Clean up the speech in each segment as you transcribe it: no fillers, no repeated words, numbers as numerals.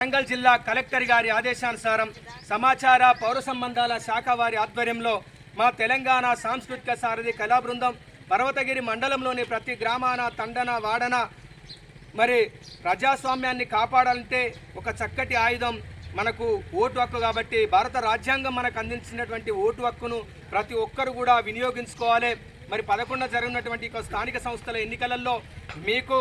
వరంగల్ జిల్లా కలెక్టర్ గారి ఆదేశానుసారం సమాచార పౌర సంబంధాల శాఖ వారి ఆధ్వర్యంలో మా తెలంగాణ సాంస్కృతిక సారథి కళా బృందం పర్వతగిరి మండలంలోని ప్రతి గ్రామాన తండన వాడన మరి ప్రజాస్వామ్యాన్ని కాపాడాలంటే ఒక చక్కటి ఆయుధం మనకు ఓటు హక్కు కాబట్టి భారత రాజ్యాంగం మనకు అందించినటువంటి ఓటు హక్కును ప్రతి ఒక్కరు కూడా వినియోగించుకోవాలి. మరి 11 జరిగినటువంటి స్థానిక సంస్థల ఎన్నికలలో మీకు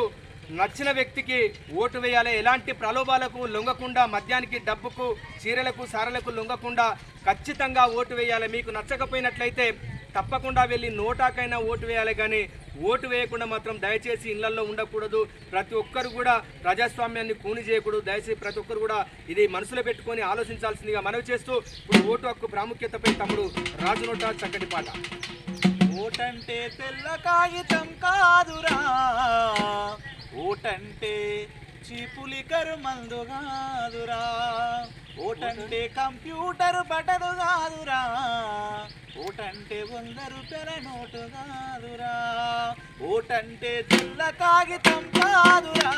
నచ్చిన వ్యక్తికి ఓటు వేయాలి. ఎలాంటి ప్రలోభాలకు లొంగకుండా, మద్యానికి, డబ్బుకు, చీరలకు, సారలకు లొంగకుండా ఖచ్చితంగా ఓటు వేయాలి. మీకు నచ్చకపోయినట్లయితే తప్పకుండా వెళ్ళి నోటాకైనా ఓటు వేయాలి, కానీ ఓటు వేయకుండా మాత్రం దయచేసి ఇళ్లల్లో ఉండకూడదు. ప్రతి ఒక్కరు కూడా ప్రజాస్వామ్యాన్ని కూని చేయకూడదు. దయచేసి ప్రతి ఒక్కరు కూడా ఇది మనసులో పెట్టుకొని ఆలోచించాల్సిందిగా మనవి చేస్తూ ఇప్పుడు ఓటు హక్కు ప్రాముఖ్యతపై తమ్ముడు రాజు నోట చక్కటి పాట. ఓటంటే తెల్ల కాగితం కాదురా, ఓటంటే చీపులి కరుమందు కాదురా, ఓటంటే కంప్యూటర్ బటను కాదురా, ఓటంటే 100 రూపాయల నోటు కాదురా, ఓటంటే తెల్ల కాగితం కాదురా,